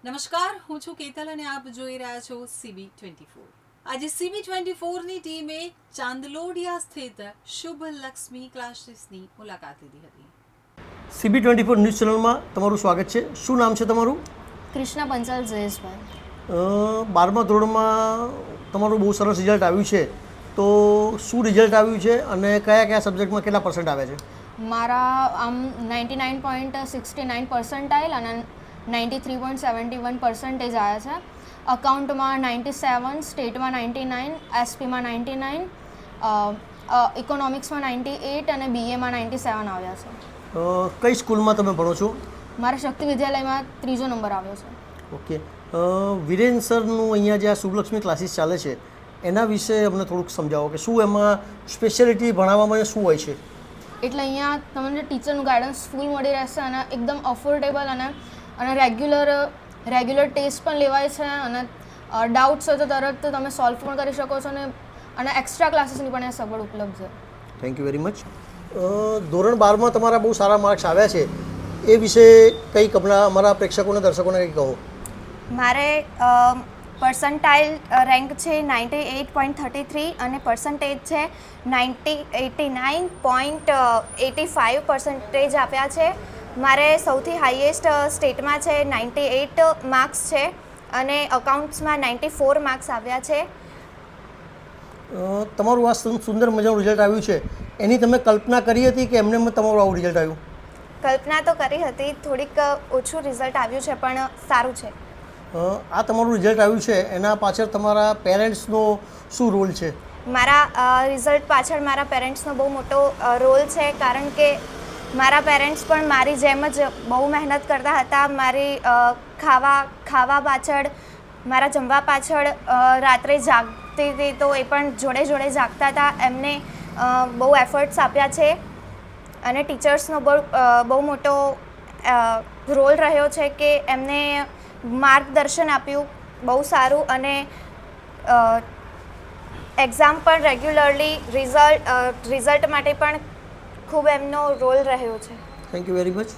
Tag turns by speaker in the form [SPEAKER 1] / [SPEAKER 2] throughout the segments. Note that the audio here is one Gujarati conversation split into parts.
[SPEAKER 1] નમસ્કાર, હું છું કેતલ અને આપ જોઈ રહ્યા છો CB24. આજે CB24ની ટીમે ચાંદલોડિયા સ્થિત શુભ લક્ષ્મી ક્લાસીસની મુલાકાત લીધી હતી.
[SPEAKER 2] CB24 ન્યૂઝ ચેનલમાં તમારું સ્વાગત છે. શું નામ છે તમારું?
[SPEAKER 3] કૃષ્ણ પંચાલ જયેશભાઈ.
[SPEAKER 2] 12મા ધોરણમાં તમારું બહુ સરસ રિઝલ્ટ આવ્યું છે, તો શું રિઝલ્ટ આવ્યું છે અને કયા કયા સબ્જેક્ટમાં કેટલા પર્સન્ટ આવ્યા છે?
[SPEAKER 3] મારા આમ 99.69 પર્સન્ટાઇલ અને 93.71% આવ્યા છે. અકાઉન્ટમાં 97, સ્ટેટમાં 99, એસપીમાં 99, ઇકોનોમિક્સમાં 98 અને બીએમાં 97 આવ્યા છે.
[SPEAKER 2] કઈ સ્કૂલમાં તમે ભણો છો?
[SPEAKER 3] મારા શક્તિ વિદ્યાલયમાં 3જો નંબર આવ્યો છે.
[SPEAKER 2] ઓકે. વિરેન સરનું અહીંયા જે આ શુભલક્ષ્મી ક્લાસીસ ચાલે છે એના વિશે અમને થોડુંક સમજાવો કે શું એમાં સ્પેશિયાલિટી ભણાવવામાં શું હોય છે?
[SPEAKER 3] એટલે અહીંયા તમને ટીચરનું ગાઈડન્સ ફૂલ મળી રહેશે અને એકદમ અફોર્ડેબલ અને રેગ્યુલર ટેસ્ટ પણ લેવાય છે અને ડાઉટ્સ હોય તો તરત તમે સોલ્વ પણ કરી શકો છો અને એક્સ્ટ્રા ક્લાસીસની પણ સગવડ ઉપલબ્ધ છે.
[SPEAKER 2] Thank you very much. ધોરણ 12માં તમારા બહુ સારા માર્ક્સ આવ્યા છે, એ વિશે કંઈક અમારા પ્રેક્ષકોને દર્શકોને કંઈક કહો.
[SPEAKER 4] મારે પર્સન્ટાઇલ રેન્ક છે 98.33 અને પર્સન્ટેજ છે 89.85% આપ્યા છે. મારે સૌથી હાઈએસ્ટ સ્ટેટમાં છે 98 માર્ક્સ છે અને અકાઉન્ટ્સમાં 94 માર્ક્સ આવ્યા છે.
[SPEAKER 2] તમારું આ સુંદર મજાનું રિઝલ્ટ આવ્યું છે, એની તમે કલ્પના કરી હતી કે એમને તમારું આવું રિઝલ્ટ આવ્યું?
[SPEAKER 4] કલ્પના તો કરી હતી, થોડીક ઓછું રિઝલ્ટ આવ્યું છે પણ સારું છે.
[SPEAKER 2] આ તમારું રિઝલ્ટ આવ્યું છે એના પાછળ તમારા પેરેન્ટ્સનો શું રોલ છે?
[SPEAKER 4] મારા રિઝલ્ટ પાછળ મારા પેરેન્ટ્સનો બહુ મોટો રોલ છે, કારણ કે મારા પેરેન્ટ્સ પણ મારી જેમ જ બહુ મહેનત કરતા હતા. મારી ખાવા પાછળ, મારા જમવા પાછળ રાત્રે જાગતી હતી તો એ પણ જોડે જોડે જાગતા હતા. એમને બહુ એફર્ટ્સ આપ્યા છે અને ટીચર્સનો બહુ મોટો રોલ રહ્યો છે કે એમને માર્ગદર્શન આપ્યું બહુ સારું અને એક્ઝામ પણ રેગ્યુલરલી રિઝલ્ટ માટે પણ ખૂબ એમનો રોલ રહ્યો છે.
[SPEAKER 2] Thank you very much.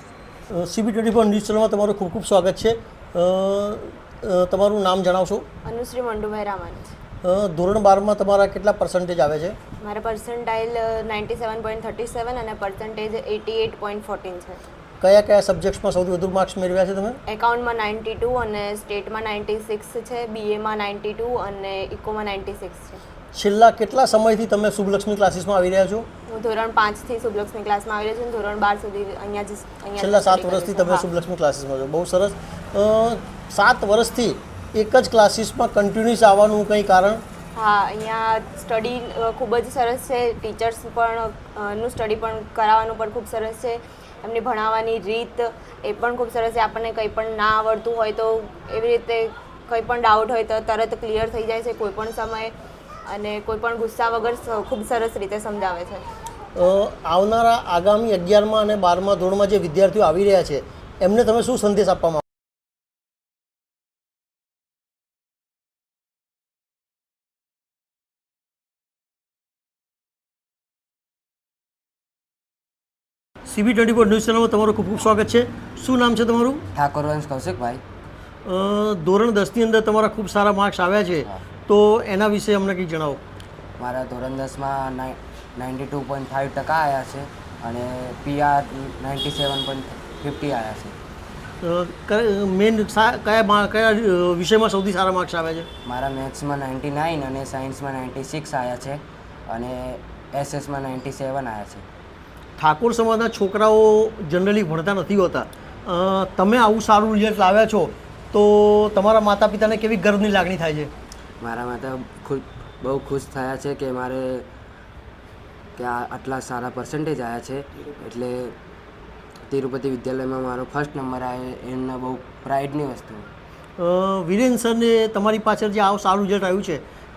[SPEAKER 2] CB24 news ચેનલમાં તમારું ખૂબ ખૂબ સ્વાગત છે. તમારું નામ જણાવશો?
[SPEAKER 5] અનુશ્રી મંડુભાઈ રામાની.
[SPEAKER 2] ધોરણ 12માં તમારા કેટલા પર્સન્ટેજ આવે છે?
[SPEAKER 5] મારા પર્સન્ટાઇલ 97.37 અને પર્સન્ટેજ 88.14 છે.
[SPEAKER 2] કયા કયા સબ્જેક્ટ્સમાં સૌથી વધુ માર્ક્સ મેળવ્યા છે તમે?
[SPEAKER 5] એકાઉન્ટમાં 92 અને સ્ટેટમાં 96 છે, બીએમાં 92 અને ઇકોમાં 96 છે.
[SPEAKER 2] છેલ્લા કેટલા સમયથી તમે શુભલક્ષ્મી ક્લાસીસમાં આવી રહ્યા છો?
[SPEAKER 5] હું ધોરણ 5થી શુભલક્ષ્મી ક્લાસમાં આવી રહી છું. ધોરણ 12 સુધી અહીંયા
[SPEAKER 2] છેલ્લા 7 વર્ષથી તમે શુભલક્ષ્મી ક્લાસીસમાં છો. બહુ સરસ. 7 વર્ષથી એક જ ક્લાસીસમાં કન્ટિન્યુઅસ આવવાનું કંઈ કારણ?
[SPEAKER 5] હા, અહીંયા સ્ટડી ખૂબ જ સરસ છે. ટીચર્સ પણ નું સ્ટડી પણ કરાવવાનું પણ ખૂબ સરસ છે. એમની ભણાવવાની રીત એ પણ ખૂબ સરસ છે. આપણને કંઈ પણ ના આવડતું હોય તો એવી રીતે કંઈ પણ ડાઉટ હોય તો તરત ક્લિયર થઈ જાય છે કોઈ પણ સમયે અને કોઈ પણ ગુસ્સા વગર ખૂબ સરસ રીતે સમજાવે છે.
[SPEAKER 2] આવનારા આગામી 11મા અને 12મા ધોરણમાં જે વિદ્યાર્થીઓ આવી રહ્યા છે એમને તમે શું સંદેશ આપવા માંગો? CB24 ન્યૂઝ ચેનલમાં તમારું ખૂબ ખૂબ સ્વાગત છે. શું નામ છે તમારું?
[SPEAKER 6] ઠાકોર વંશ કૌશિકભાઈ.
[SPEAKER 2] ધોરણ 10ની અંદર તમારા ખૂબ સારા માર્ક્સ આવ્યા છે, તો એના વિશે અમને કંઈક જણાવો.
[SPEAKER 6] મારા ધોરણ 10માં 92.5% આવ્યા છે અને PR 97.50 આવ્યા છે.
[SPEAKER 2] મેન કયા વિષયમાં સૌથી સારા માર્ક્સ આવ્યા છે?
[SPEAKER 6] મારા મેથ્સમાં 99 અને સાયન્સમાં 96 આવ્યા છે અને એસએસમાં 97 આવ્યા છે.
[SPEAKER 2] ઠાકોર સમાજના છોકરાઓ જનરલી ભણતા નથી હોતા. તમે આવું સારું રિઝલ્ટ લાવ્યા છો તો તમારા માતા પિતાને કેવી ગર્વની લાગણી થાય છે?
[SPEAKER 6] મારા માતા બહુ ખુશ થયા છે કે કે આટલા સારા પર્સન્ટેજ આવ્યા છે, એટલે તિરુપતિ વિદ્યાલયમાં મારો ફર્સ્ટ નંબર આવ્યો એમને બહુ પ્રાઇડની વસ્તુ.
[SPEAKER 2] વિરેન સરને તમારી પાછળ જે આવું સારું રિઝલ્ટ આવ્યું છે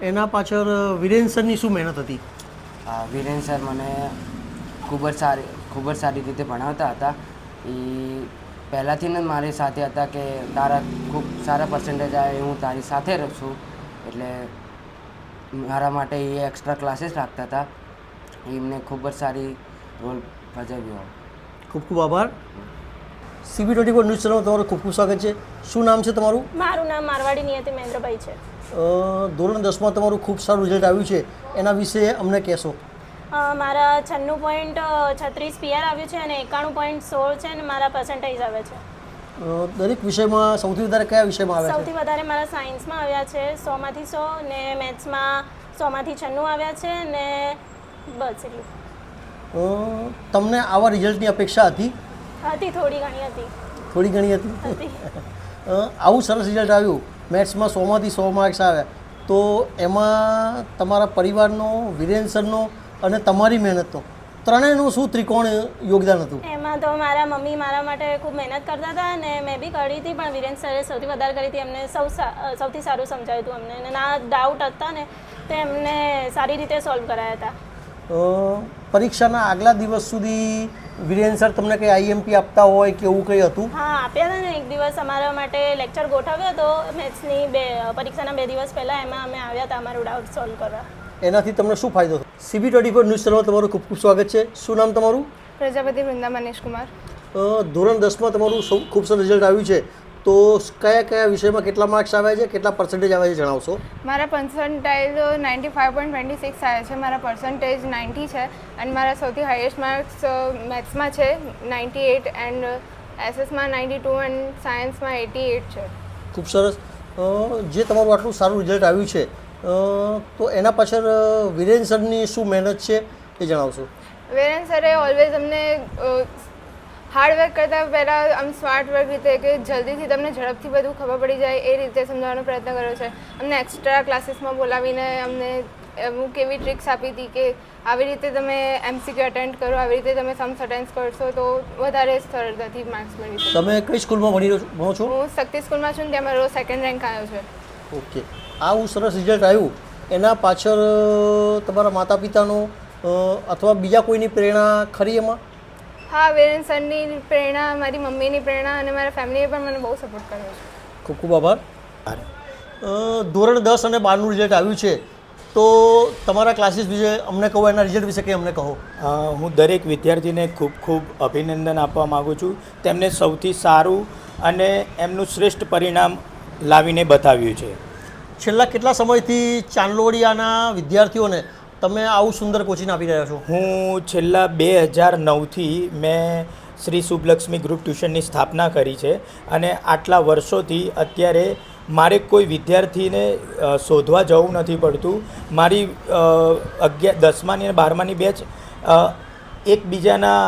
[SPEAKER 2] એના પાછળ વિરેન સરની શું મહેનત હતી?
[SPEAKER 6] વિરેન સર મને ખૂબ જ સારી રીતે ભણાવતા હતા. એ પહેલાંથી જ મારી સાથે હતા કે તારા ખૂબ સારા પર્સન્ટેજ આવે, હું તારી સાથે રહું છું, એટલે મારા માટે એ એક્સ્ટ્રા ક્લાસીસ રાખતા હતા. એમને ખૂબ જ સારી રોલ ભજવ્યો.
[SPEAKER 2] ખૂબ ખૂબ આભાર. CB24 ન્યૂઝ ચેનલમાં તમારું ખૂબ ખૂબ સ્વાગત છે. શું નામ છે તમારું?
[SPEAKER 7] મારું નામ મારવાડી નિયતિ મહેન્દ્રભાઈ છે.
[SPEAKER 2] ધોરણ 10માં તમારું ખૂબ સારું રિઝલ્ટ આવ્યું છે, એના વિશે અમને કહેશો.
[SPEAKER 7] મારા 96.36 PR આવ્યું છે અને 91.16 છે અને મારા પર્સન્ટેજ આવે છે.
[SPEAKER 2] દરેક વિષયમાં સૌથી વધારે કયા વિષયમાં આવ્યા છે?
[SPEAKER 7] સૌથી વધારે મારા સાયન્સમાં આવ્યા છે 100માંથી 100 ને મેથ્સમાં 100માંથી 96 આવ્યા છે ને બસ એટલું.
[SPEAKER 2] તમને આવા રિઝલ્ટની અપેક્ષા હતી?
[SPEAKER 7] થોડી ઘણી હતી.
[SPEAKER 2] થોડી ઘણી હતી. આવું સરસ રિઝલ્ટ આવ્યું, મેથ્સમાં 100માંથી 100 માર્ક્સ આવ્યા, તો એમાં તમારા પરિવારનો, વિરેન સરનો અને તમારી મહેનતનો ત્રણેયનું શું ત્રિકોણ યોગદાન હતું?
[SPEAKER 7] એમાં તો મારા મમ્મી મારા માટે ખૂબ મહેનત કરતા હતા અને મેં બી કરી હતી, પણ વિરેન સરે સૌથી વધારે કરી હતી. એમને સૌથી સારું સમજાવ્યું હતું અમને, અને ના ડાઉટ હતા ને તો એમને સારી રીતે સોલ્વ કરાયા હતા.
[SPEAKER 2] પરીક્ષાના આગલા દિવસ સુધી વિરેન સર તમને કંઈ IMP આપતા હોય કે એવું કંઈ હતું?
[SPEAKER 7] હા, આપ્યા હતા ને. એક દિવસ અમારા માટે લેક્ચર ગોઠવ્યો હતો મેથ્સની પરીક્ષાના 2 દિવસ પહેલાં, એમાં અમે આવ્યા હતા અમારું ડાઉટ સોલ્વ કરવા.
[SPEAKER 2] એનાથી તમને શું ફાયદો થયો? CB24 ન્યૂઝ ચેનલમાં તમારું ખૂબ ખૂબ સ્વાગત છે. શું નામ તમારું?
[SPEAKER 3] પ્રજાપતિ વૃંદા મનીષ કુમાર.
[SPEAKER 2] ધોરણ 10માં તમારું ખૂબ સરસ રિઝલ્ટ આવ્યું છે, તો કયા કયા વિષયમાં કેટલા માર્ક્સ આવ્યા છે, કેટલા પર્સન્ટેજ આવ્યા છે જણાવશો?
[SPEAKER 3] મારા પર્સન્ટેજ 95.26 આવ્યા છે, મારા પર્સન્ટેજ 90 છે અને મારા સૌથી હાઈએસ્ટ માર્ક્સ મેથ્સમાં છે 98 એન્ડ એસએસમાં 92 એન્ડ સાયન્સમાં 88 છે.
[SPEAKER 2] ખૂબ સરસ. જે તમારું આટલું સારું રિઝલ્ટ આવ્યું છે, તો એના પાછળ વિરેન સરની શું મહેનત છે એ જણાવશો?
[SPEAKER 3] વિરેન સરે ઓલવેઝ અમને હાર્ડ વર્ક કરતાં પહેલાં આમ સ્માર્ટ વર્ક રીતે કે જલ્દીથી તમને ઝડપથી બધું ખબર પડી જાય એ રીતે સમજાવવાનો પ્રયત્ન કર્યો છે. અમને એક્સ્ટ્રા ક્લાસીસમાં બોલાવીને અમને અમુક એવી ટ્રિક્સ આપી હતી કે આવી રીતે તમે MCQ અટેન્ડ કરો, આવી રીતે તમે સમ્સ અટેન્ડ કરશો તો વધારે સરળતાથી માર્ક્સ મળી શકે.
[SPEAKER 2] તમે કઈ સ્કૂલમાં ભણો છો?
[SPEAKER 3] હું શક્તિ સ્કૂલમાં છું, ત્યાં મારો 2nd રેન્ક આવ્યો છે.
[SPEAKER 2] ઓકે. આવું સરસ રિઝલ્ટ આવ્યું, એના પાછળ તમારા માતા પિતાનો અથવા બીજા કોઈની પ્રેરણા ખરી એમાં?
[SPEAKER 3] હા, વિરેન સરની પ્રેરણા, મારી મમ્મીની પ્રેરણા અને મારા ફેમિલીએ પણ મને બહુ સપોર્ટ કર્યો છે.
[SPEAKER 2] ખૂબ ખૂબ આભાર. ધોરણ 10 અને 12નું રિઝલ્ટ આવ્યું છે, તો તમારા ક્લાસીસ વિશે અમને કહો, એના રિઝલ્ટ વિશે કંઈ અમને કહો.
[SPEAKER 8] હું દરેક વિદ્યાર્થીને ખૂબ ખૂબ અભિનંદન આપવા માગું છું. તેમને સૌથી સારું અને એમનું શ્રેષ્ઠ પરિણામ લાવીને બતાવ્યું છે.
[SPEAKER 2] છેલ્લા કેટલા સમયથી ચાંદલોડિયાના વિદ્યાર્થીઓને તમે આવું સુંદર કોચિંગ આપી રહ્યા છો?
[SPEAKER 8] હું છેલ્લા 2009થી મેં શ્રી શુભલક્ષ્મી ગ્રુપ ટ્યુશનની સ્થાપના કરી છે અને આટલા વર્ષોથી અત્યારે મારે કોઈ વિદ્યાર્થીને શોધવા જવું નથી પડતું. મારી 10માની અને 12માની બેચ એકબીજાના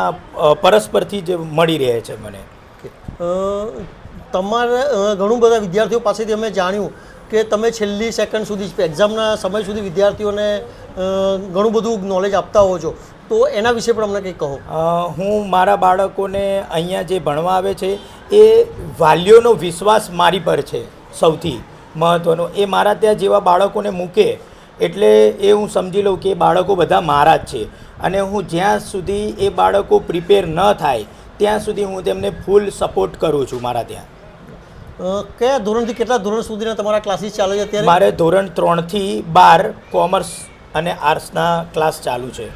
[SPEAKER 8] પરસ્પરથી જ મળી રહે છે મને.
[SPEAKER 2] તમારે ઘણું બધા વિદ્યાર્થીઓ પાસેથી અમે જાણ્યું કે તમે છેલ્લી સેકન્ડ સુધી, એક્ઝામના સમય સુધી વિદ્યાર્થીઓને ઘણું બધું નોલેજ આપતા હો છો, તો એના વિશે પણ અમને કંઈક કહો.
[SPEAKER 8] હું મારા બાળકોને અહીંયા જે ભણવા આવે છે એ વાલીઓનો વિશ્વાસ મારી પર છે સૌથી મહત્ત્વનો. એ મારા ત્યાં જેવા બાળકોને મૂકે એટલે એ હું સમજી લઉં કે એ બાળકો બધા મારા જ છે, અને હું જ્યાં સુધી એ બાળકો પ્રિપેર ન થાય ત્યાં સુધી હું તેમને ફૂલ સપોર્ટ કરું છું મારા ત્યાં.
[SPEAKER 2] કયા ધોરણથી કેટલા ધોરણ સુધીના તમારા ક્લાસીસ ચાલે છે અત્યારે?
[SPEAKER 8] મારે ધોરણ 3થી 12 કોમર્સ અને આર્ટ્સના ક્લાસ ચાલુ છે.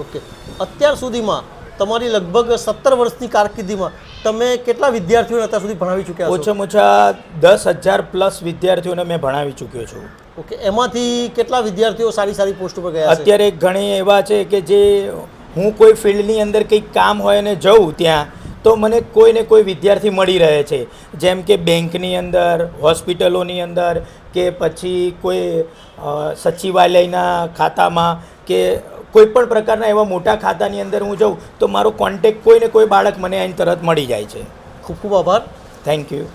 [SPEAKER 2] ઓકે. અત્યાર સુધીમાં તમારી લગભગ 17 વર્ષની કારકિર્દીમાં તમે કેટલા વિદ્યાર્થીઓને અત્યાર સુધી ભણાવી ચૂક્યા છો?
[SPEAKER 8] ઓછામાં ઓછા 10,000 પ્લસ વિદ્યાર્થીઓને મેં ભણાવી ચૂક્યો છું.
[SPEAKER 2] ઓકે. એમાંથી કેટલા વિદ્યાર્થીઓ સારી સારી પોસ્ટ પર ગયા છે?
[SPEAKER 8] અત્યારે ઘણી એવા છે કે જે હું કોઈ ફિલ્ડની અંદર કંઈક કામ હોય ને જઉં ત્યાં તો મને કોઈ ને કોઈ વિદ્યાર્થી મળી રહે છે, જેમ કે બેંકની અંદર, હોસ્પિટલોની અંદર, કે પછી કોઈ સચિવાલયના ખાતામાં, કે કોઈ પણ પ્રકારના એવા મોટા ખાતાની અંદર હું જાઉં તો મારો કોન્ટેક્ટ કોઈ ને કોઈ બાળક મને અહીં તરત મળી જાય છે.
[SPEAKER 2] ખૂબ ખૂબ આભાર.
[SPEAKER 8] Thank you.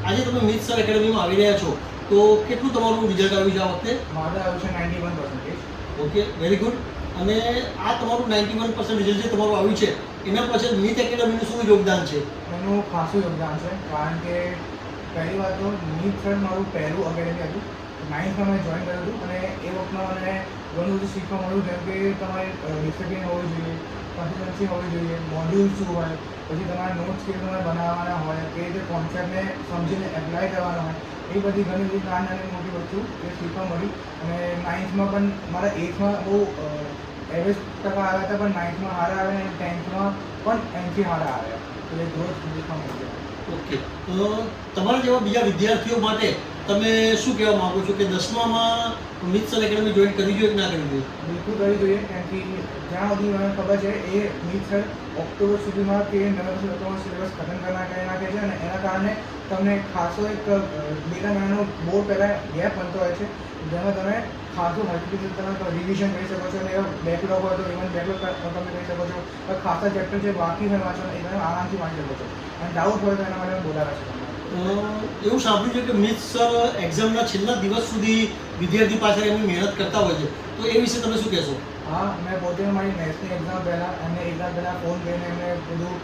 [SPEAKER 2] આજે તમે મિત સર એકેડમીમાં આવી રહ્યા છો, તો કેટલું તમારું રિઝલ્ટ આવ્યું છે આ વખતે?
[SPEAKER 9] મારે આવ્યું છે 91%.
[SPEAKER 2] Okay, very good. અને આ તમારું 91% રિઝલ્ટ જે તમારું આવ્યું છે, એના પાછળ મિત એકેડમીનું શું યોગદાન છે?
[SPEAKER 9] એનું ખાસું યોગદાન છે, કારણ કે પહેલી વાત તો નીટ સર મારું પહેલું એકેડમી હતું. 9થમાં મેં જોઈન કર્યું હતું અને એ વખતમાં મને ઘણું બધું શીખવા મળ્યું, જેમ કે તમારે ડિસિપ્લિન હોવી જોઈએ, કન્સિસ્ટન્સી હોવી જોઈએ, મોડ્યુલ શું હોય, પછી તમારા નોટ્સ કેવી તમારે બનાવવાના હોય, કે જે કોન્સેપ્ટને સમજીને એપ્લાય કરવાના હોય, એ બધી ઘણી બધી નાની મોટી વસ્તુ એ શીખવા મળી. અને 9થમાં પણ મારા 8થમાં બહુ એવરેજ ટકા આવ્યા હતા, પણ 9th માં સારા આવ્યા અને 10th માં પણ એમથી સારા આવ્યા. એટલે ગ્રોથ ઇંગ્લિશમાં મળી જાય.
[SPEAKER 2] ઓકે, તો તમારા જેવા બીજા વિદ્યાર્થીઓ માટે તમે શું કહેવા માગો છો કે 10મામાં મિત્સર એકેડમી જોઈન કરવી જોઈએ કે ના કરવી જોઈએ?
[SPEAKER 9] બિલકુલ કરવી જોઈએ, કારણ કે જ્યાં સુધી મને ખબર છે એ મિત્સર ઓક્ટોબર સુધીમાં કે નવેમ્બર સુધીમાં સિલેબસ ખતમ કરી નાખે છે અને એના કારણે તમને ખાસો એક 2 મહિનાનો બહુ પહેલાં ગેપ બનતો હોય છે, જેમાં તમે ખાસું મલ્ટિપલ તમે રિવિઝન કરી શકો છો અને બેકલોગ હોય તો ઇવન બેકલોગ તમે કરી શકો છો. ખાસા ચેપ્ટર જે બાકી હોય વાંચવાના એ તમે આરામથી વાંચી શકો છો અને ડાઉટ હોય તો એના માટે બોલાવે છે.
[SPEAKER 2] એવું સાંભળ્યું છે કે મિત્સર એક્ઝામના છેલ્લા દિવસ સુધી વિદ્યાર્થી પાછળ એમની મહેનત કરતા હોય છે, તો એ વિશે તમે શું કહેશો?
[SPEAKER 9] હા, મેં પોતે મારી મેથ્સની એક્ઝામ પહેલાં એમને એક્ઝામ પહેલાં ફોન કરીને એમને બધું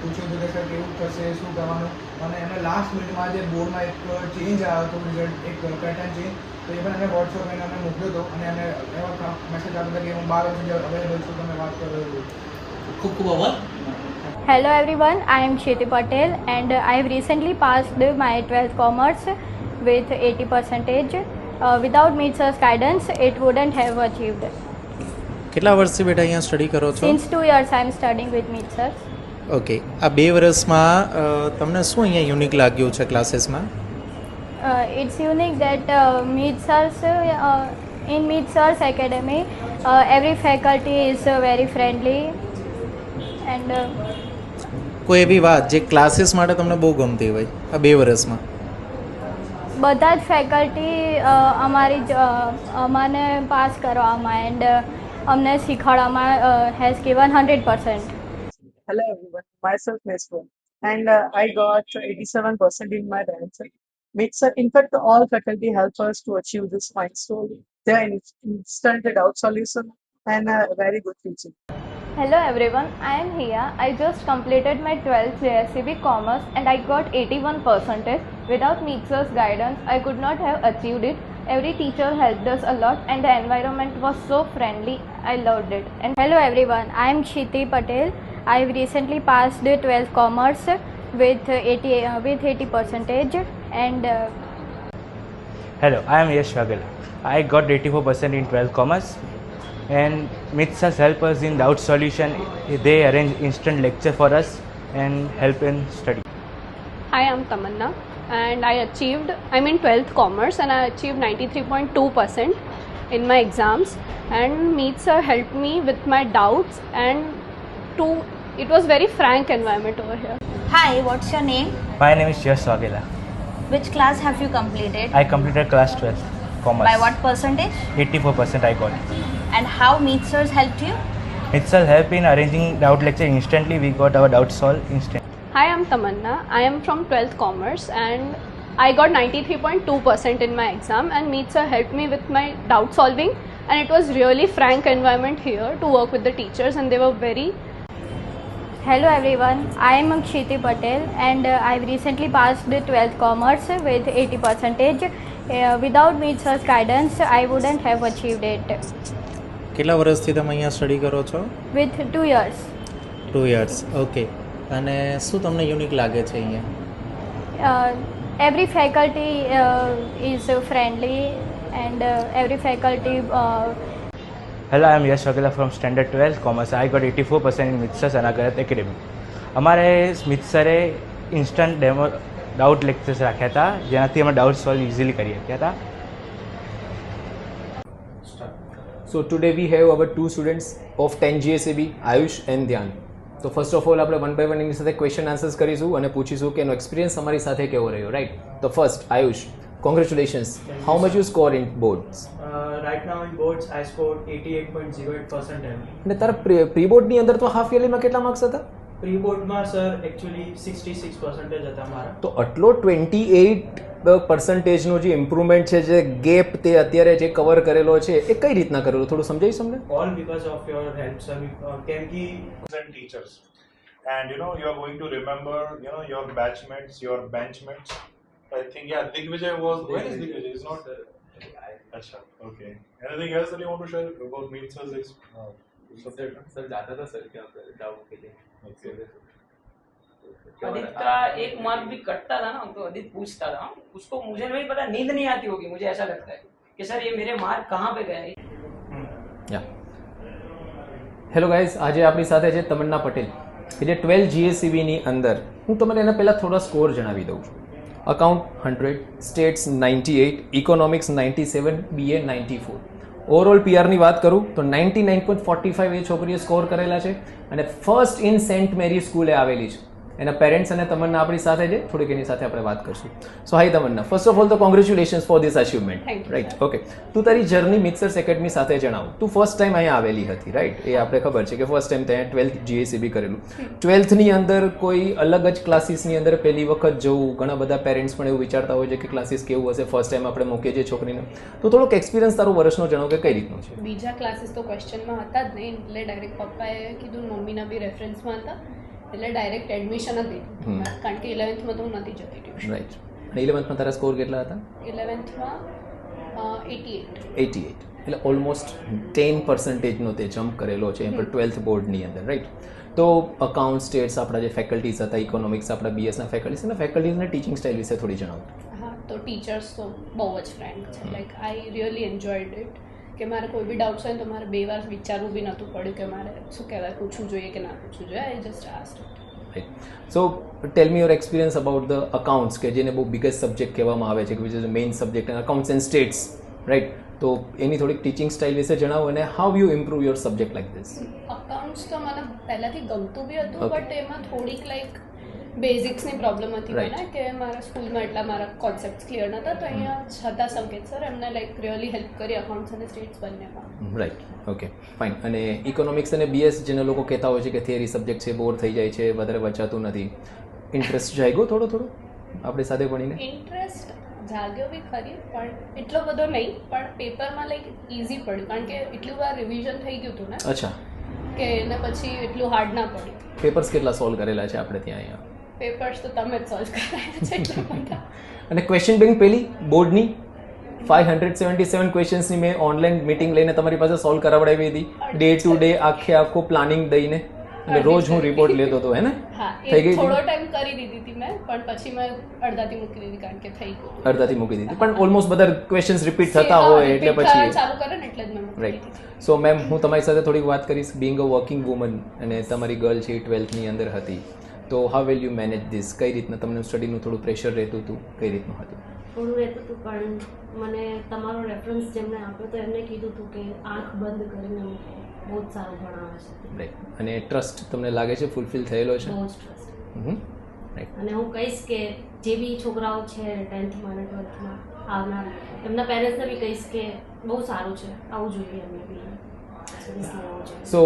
[SPEAKER 9] પૂછ્યું હતું કે સર કેવું થશે, શું કરવાનું, અને એમને લાસ્ટ મિનિટમાં જે બોર્ડમાં એક ચેન્જ આવ્યો હતો રિઝલ્ટ, એક પેટર્ન ચેન્જ, તો એ પણ એમને વોટ્સઅપ કરીને અમને મોકલ્યો હતો અને એમને એવા મેસેજ આવ્યો હતો કે હું 12 વાગે અવેલેબલ છું, તમે વાત કરો.
[SPEAKER 2] ખૂબ ખૂબ આભાર.
[SPEAKER 10] Hello everyone, I am Sheti Patel and I have recently passed my 12th commerce with 80%. Without Mitzer's guidance, it wouldn't have achieved.
[SPEAKER 11] કેટલા વર્ષથી બેટા અહીંયા સ્ટડી કરો છો?
[SPEAKER 10] Since 2 years I am studying with Mitzer.
[SPEAKER 11] Okay, આ 2 વર્ષમાં તમને શું અહીંયા યુનિક લાગ્યું છે ક્લાસીસમાં?
[SPEAKER 10] It's unique that in Mitzer's academy, every faculty is very friendly and
[SPEAKER 11] કોઈ એવી વાત જે ક્લાસીસ માટે તમને બહુ ગમતી હોય આ 2 વર્ષમાં?
[SPEAKER 10] બધા જ ફેકલ્ટી અમને પાસ કરવામાં એન્ડ અમને શીખવાડવામાં has given 100%.
[SPEAKER 12] Hello everyone, myself Nestor and I got 87% in my dance. Mixer, in fact, all faculty help us to achieve this milestone. They are instant doubt solution and very good teaching.
[SPEAKER 10] Hello everyone, I am Hiya. I just completed my 12th JSCB Commerce and I got 81%. Without Mixer's guidance, I could not have achieved it. Every teacher helped us a lot and the environment was so friendly. I loved it. And hello everyone, I am Shiti Patel. I have recently passed 12th Commerce with 80% and
[SPEAKER 13] Hello, I am Yash Vagala. I got 84% in 12th Commerce and Mitsas help us in doubt solution. They arrange instant lecture for us and help in study.
[SPEAKER 14] I am Tamanna and I'm in 12th Commerce and I achieved 93.2% in my exams and Mitsa helped me with my doubts and it was very frank environment over here.
[SPEAKER 15] Hi, what's your name?
[SPEAKER 13] My name is Yash Vagala.
[SPEAKER 15] Which class have you completed?
[SPEAKER 13] I completed class 12th Commerce.
[SPEAKER 15] By what percentage?
[SPEAKER 13] 84% I got.
[SPEAKER 15] And how Mitsers helped you?
[SPEAKER 13] Mitsas help in arranging doubt lecture instantly. We got our doubts solved instantly.
[SPEAKER 14] Hi, I'm Tamanna. I am from 12th Commerce and I got 93.2% in my exam and Mitsa helped me with my doubt solving and it was really frank environment here to work with the teachers and they were very.
[SPEAKER 10] hello everyone, I am Akshiti Patel and I have recently passed 12th Commerce with 80%. Without Mitzer's guidance, I wouldn't have achieved it.
[SPEAKER 11] કેટલા વર્ષથી તમે અહીંયા સ્ટડી કરો છો?
[SPEAKER 10] With 2 years.
[SPEAKER 11] 2 years, okay. અને શું તમને યુનિક લાગે છે અહીંયા?
[SPEAKER 10] Every faculty is friendly and every faculty.
[SPEAKER 13] Hello, I am Yash Vagala from Standard 12th Commerce. I got 84% in Mitsas Anagarat Academy. અમારે મિત્સરે ઇન્સ્ટન્ટ ડેમો ડાઉટ લેક્ચર્સ રાખ્યા હતા જેનાથી અમે ડાઉટ સોલ્વ ઇઝીલી કરી શક્યા હતા.
[SPEAKER 16] So today we have our 2 students of 10 GSAB, Ayush and Dhyan. So first of all આપણે 1 by 1 એની સાથે ક્વેશ્ચન આન્સર્સ કરીશું અને પૂછીશું કે એનો એક્સપિરિયન્સ અમારી સાથે કેવો રહ્યો, રાઈટ? તો first Ayush, congratulations. How much you score in boards?
[SPEAKER 17] Right now in boards I scored 88.08%.
[SPEAKER 16] અને તારા પ્રી બોર્ડની અંદર તો હાફ યરલીમાં કેટલા માર્ક્સ હતા?
[SPEAKER 17] પ્રી બોર્ડમાં સર એકચ્યુઅલી 66% હતા મારા.
[SPEAKER 16] તો આટલો 28% નો જે ઇમ્પ્રુવમેન્ટ છે, જે ગેપ તે અત્યારે જે કવર કરેલો છે, એ કઈ રીતના કરેલો થોડું સમજાવીશ અમને?
[SPEAKER 17] All because of your help sir. કેમ કે
[SPEAKER 18] teachers and you are going to remember your batchmates, your benchmates. I think Digvijay was. Where is Digvijay? He's not there. Acha, okay. Anything else that you want to share about Mitsas?
[SPEAKER 19] Sir जाता था सर क्या डाउट के लिए.
[SPEAKER 20] अदित का एक मार्क भी कटता था ना तो अदित पूछता था, उसको मुझे नहीं पता, नींद नहीं आती होगी, मुझे ऐसा लगता है कि सर ये मेरे मार्क कहाँ पे गए.
[SPEAKER 16] હેલો ગાઈઝ, આજે આપણી સાથે છે તમન્ના પટેલ કે જે 12 GSEBની અંદર હું તમને એના પહેલાં થોડા સ્કોર જણાવી દઉં છું. Account 100, stats 98, economics 97, BA 94. Overall પીઆરની વાત કરું તો 99.45 એ છોકરીએ સ્કોર કરેલા છે અને ફર્સ્ટ ઇન સેન્ટ મેરી સ્કૂલે આવેલી છે. એના પેરેન્ટ્સ અને તમન્ના આપણી સાથે છે, થોડીક એની સાથે આપણે વાત કરશું. So hi Tamanna, first of all તો congratulations for this achievement. Right, okay. તું તારી જર્ની મિક્સર્સ એકેડમી સાથે જણાવ. તું ફર્સ્ટ ટાઈમ અહીંયા આવેલી હતી, રાઈટ? એ આપણે ખબર છે કે ફર્સ્ટ ટાઈમ ત્યાં 12th GSEB કરેલું. 12thની અંદર કોઈ અલગ જ ક્લાસીસની અંદર પહેલી વખત જવું, ઘણા બધા પેરેન્ટ્સ પણ એવું વિચારતા હોય છે કે ક્લાસીસ કેવું હશે, ફર્સ્ટ ટાઈમ આપણે મૂકીએ છીએ છોકરીને. તો થોડોક એક્સપિરિયન્સ તારો વર્ષનો જણાવ કે કઈ રીતનો છે.
[SPEAKER 14] બીજા ક્લાસીસ તો ક્વેશ્ચનમાં હતા જ નહીં, એટલે ડાયરેક્ટ પપ્પાએ કીધું, મમ્મીના બી રેફરન્સમાં હતા, એટલે ડાયરેક્ટ એડમિશન જ દીધું, કારણ કે 11thમાં તો હું નથી જતી ટ્યુશન.
[SPEAKER 16] રાઈટ. અને 11thમાં તારા સ્કોર કેટલા હતા?
[SPEAKER 14] 11thમાં 88.
[SPEAKER 16] 88, એટલે ઓલમોસ્ટ 10%નો તે જમ્પ કરેલો છે પણ 12th બોર્ડની અંદર, રાઈટ? તો અકાઉન્ટ, સ્ટેટ્સ, આપણા જે ફેકલ્ટીઝ હતા, ઇકોનોમિક્સ, આપણા બીએસના ફેકલ્ટીઝ અને ફેકલ્ટીઝની ટીચિંગ સ્ટાઇલ વિશે થોડી જણાવો.
[SPEAKER 14] હા, તો ટીચર્સ તો બહુ જ ફ્રેન્ક છે. Like I really enjoyed it, કે મારે કોઈ બી ડાઉટ્સ હોય ને તો મારે 2 વાર વિચારવું બી નહોતું પડ્યું કે મારે શું કહેવાય, પૂછવું જોઈએ કે ના પૂછવું જોઈએ. I just asked it.
[SPEAKER 16] Right. So tell me your experience about the accounts, કે જેને બહુ બિગેસ્ટ સબ્જેક્ટ કહેવામાં આવે છે, કે which is main subject and accounts and stats, right? તો એની થોડીક ટીચિંગ સ્ટાઇલ વિશે જણાવો અને how you improve your subject like this.
[SPEAKER 14] Accounts તો મને પહેલાંથી ગમતું બી હતું, બટ એમાં થોડીક લાઈક બેઝિક્સની પ્રોબ્લેમ હતી મને, કે મારા સ્કૂલમાં એટલા મારા કોન્સેપ્ટ ક્લિયર નહોતા, તો અહીંયા હતા સંકેત સર, એમને લાઈક રિયલી હેલ્પ કરી અકાઉન્ટ્સ અને સ્ટેટ્સ બંનેમાં.
[SPEAKER 16] Right, okay, fine. અને ઇકોનોમિક્સ અને બીએસ જેને લોકો કહેતા હોય છે કે થિયરી સબ્જેક્ટ છે, બોર થઈ જાય છે, વધારે વચાતું નથી, ઇન્ટરેસ્ટ જાગ્યો થોડો થોડો આપણી સાથે ભણીને?
[SPEAKER 14] ઇન્ટરેસ્ટ જાગ્યો બી ખરી, પણ એટલો બધો નહીં, પણ પેપરમાં લાઈક ઇઝી પડ્યું, કારણ કે એટલું વાર રિવિઝન થઈ ગયું હતું ને.
[SPEAKER 16] અચ્છા.
[SPEAKER 14] કે એને પછી એટલું હાર્ડ ના પડ્યું.
[SPEAKER 16] પેપર્સ કેટલા સોલ્વ કરેલા છે આપણે ત્યાં અહીંયા?
[SPEAKER 14] પેપર્સ તો તમે જ સોલ્વ કરાયા છે એટલા બધા.
[SPEAKER 16] અને ક્વેશ્ચન બેંક પેલી બોર્ડની 577 ક્વેશ્ચન્સની મેં ઓનલાઈન મીટિંગ લઈને તમારી પાસે સોલ્વ કરાવડાવી હતી, ડે ટુ ડે આખું પ્લાનિંગ દઈને, અને રોજ હું રિપોર્ટ લેતો હતો, હે ને?
[SPEAKER 14] હા,
[SPEAKER 16] થઈ ગઈ.
[SPEAKER 14] થોડો ટાઈમ કરી દીધી હતી મેં, પણ પછી મેં અડધાથી મૂકી દીધી, કારણ કે થઈ ગયું.
[SPEAKER 16] અડધાથી મૂકી દીધી, પણ ઓલમોસ્ટ બધા ક્વેશ્ચન્સ રિપીટ થતા હોય એટલે પછી
[SPEAKER 14] ચાલુ કરે ને એટલે જ મેં મૂકી
[SPEAKER 16] રાઈટ.
[SPEAKER 14] દીધી.
[SPEAKER 16] સો મેમ, હું તમારી સાથે થોડીક વાત કરીશ. બિંગ અ વર્કિંગ વુમન અને તમારી ગર્લ છે 12thની અંદર હતી, તો how will you manage this? કઈ રીતના તમને સ્ટડીનું થોડું પ્રેશર રહેતું હતું, કઈ રીતનું હતું?
[SPEAKER 21] થોડું રહેતું હતું, પણ મને તમારો રેફરન્સ જેમને આપ્યો તો એમને કીધું હતું કે આંખ બંધ કરીને મૂકો, બહુ જ સારું ભણાવે છે.
[SPEAKER 16] રાઈટ. અને ટ્રસ્ટ તમને લાગે છે ફૂલફિલ થયેલો છે?
[SPEAKER 21] બહુ જ ટ્રસ્ટ.
[SPEAKER 16] રાઈટ.
[SPEAKER 21] અને હું કહીશ કે જે બી છોકરાઓ છે 10thમાં અને 12thમાં આવનાર, એમના પેરેન્ટ્સને બી કહીશ કે બહુ સારું છે, આવું જોઈએ એમને બી.
[SPEAKER 16] So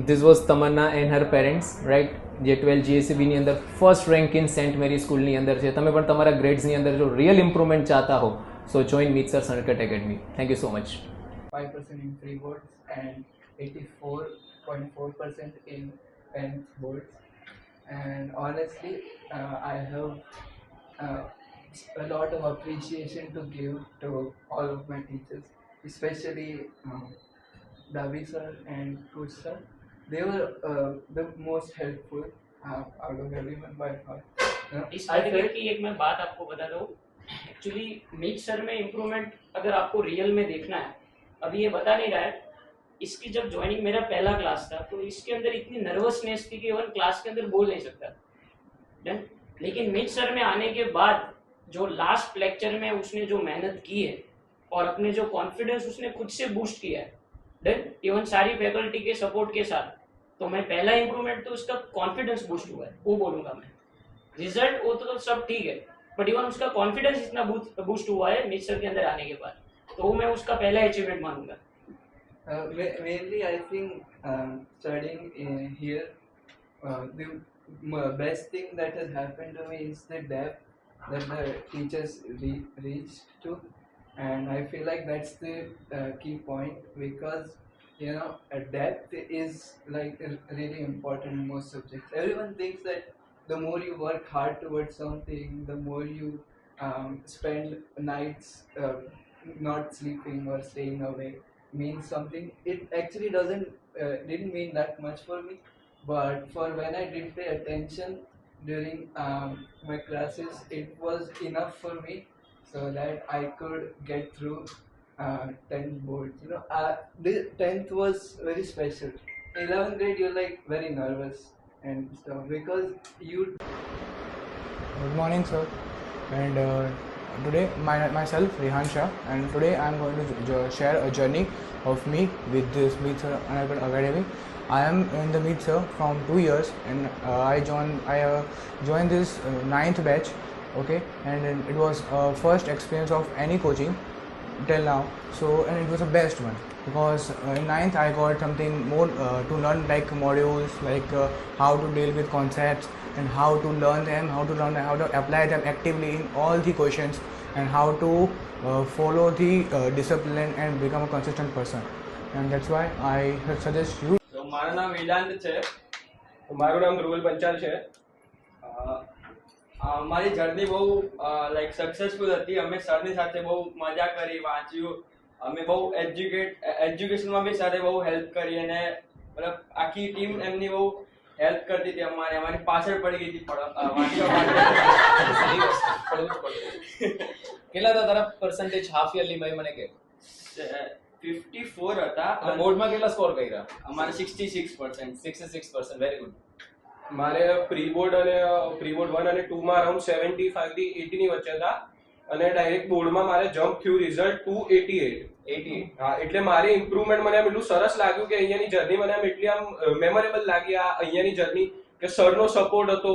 [SPEAKER 16] this was Tamanna and her parents, right? જે 12 GSEBની અંદર first rank in Saint Mary સ્કૂલની અંદર છે. તમે પણ તમારા ગ્રેડ્સની અંદર જો રિયલ ઇમ્પ્રુવમેન્ટ ચાહતા હો, સો જોઈન મિત્સર circuit academy. Thank you so much.
[SPEAKER 22] 5% in free boards and 84.4% in 10th boards. And honestly, I have a lot of appreciation to give to all of my teachers, especially Davi sir and Kuch sir. They were the most helpful out of everyone by far.
[SPEAKER 20] इस आर्टिकल की एक मैं बात आपको बता दूं. एक्चुअली मिक्सर में इम्प्रूवमेंट अगर आपको रियल में देखना है, अभी ये बता नहीं रहा है. इसकी जब ज्वाइनिंग मेरा पहला क्लास था तो इसके अंदर इतनी नर्वसनेस थी कि इवन क्लास के अंदर बोल नहीं सकता. डन. लेकिन मिक्सर में आने के बाद जो लास्ट लेक्चर में उसने जो मेहनत की है और अपने जो कॉन्फिडेंस उसने खुद से बूस्ट किया है, डन, इवन सारी फैकल्टी के सपोर्ट के साथ, तो मैं पहला इम्प्रूवमेंट तो उसका कॉन्फिडेंस बूस्ट हुआ है वो बोलूंगा मैं. रिजल्ट वो तो सब ठीक है, बट इवन उसका कॉन्फिडेंस इतना बूस्ट हुआ है मिक्सर के अंदर आने के बाद, तो वो मैं उसका पहला अचीवमेंट मानूंगा.
[SPEAKER 22] Mainly, I think studying here, the best thing that has happened to me is the depth that the teachers reached to, and I feel like that's the key point, because a depth is like really important in most subjects. Everyone thinks that the more you work hard towards something, the more you spend nights not sleeping or staying awake means something. It actually didn't mean that much for me, but for when I did pay attention during my classes, it was enough for me so that I could get through 10th boards. The 10th was very special 11th grade you're like very nervous and stuff because you.
[SPEAKER 9] Good morning, sir. And today, myself, Rehan Shah, and today I'm going to share a journey of me with this Meet Sir Unacademy Academy. I am in the Meet Sir from 2 years, and I joined this 9th batch. Okay, and then it was first experience of any coaching till now. So, and it was the best one because in 9th I got something more to learn, like modules, like how to deal with concepts and how to learn them, how to apply them actively in all the questions, and how to follow the discipline and become a consistent person. And that's why I suggest you.
[SPEAKER 1] તો મારું નામ વેદાંત છે. મારું નામ ધ્રુવલ પંચાલ છે. અમારી જર્ની બહુ લાઈક સક્સેસફુલ હતી. અમે સરની સાથે બહુ મજા કરી, વાંચ્યું, અમે બહુ એજ્યુકેશનમાં બી સાથે બહુ હેલ્પ કરી અને મતલબ આખી ટીમ એમની બહુ હેલ્પ કરતી હતી. અમારી પાછળ પડી ગઈ હતી વાંચવા માટે.
[SPEAKER 16] કેટલા હતા તારા પર્સન્ટેજ હાફ યરલીમાં એ મને કે?
[SPEAKER 1] 54 હતા.
[SPEAKER 16] બોર્ડમાં કેટલા સ્કોર કર્યા?
[SPEAKER 1] અમારે 66%.
[SPEAKER 16] 66%, વેરી ગુડ.
[SPEAKER 4] મારે પ્રી બોર્ડ 1 અને 2 માં અરાઉન્ડ 75 થી 80 ની વચ્ચે હતા અને ડાયરેક્ટ બોર્ડમાં મારે જમ્પ થયું રિઝલ્ટ 288. હા, એટલે મારી ઇમ્પ્રુવમેન્ટ મને આમ એટલું સરસ લાગ્યું કે અહીંયાની જર્ની મને આમ એટલી આમ મેમોરેબલ લાગી આ અહીંયાની જર્ની કે સરનો સપોર્ટ હતો,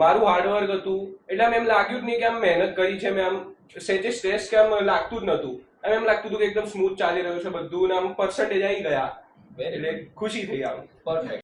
[SPEAKER 4] મારું હાર્ડવર્ક હતું, એટલે આમ એમ લાગ્યું જ નહીં કે આમ મહેનત કરી છે મેં. આમ સેજે સ્ટ્રેસ કે આમ લાગતું જ નહોતું. એમ લાગતું હતું કે એકદમ સ્મૂથ ચાલી રહ્યું છે બધું ને આમ પર્સન્ટેજ આવી ગયા એટલે ખુશી થઈ આમ.
[SPEAKER 16] પરફેક્ટ.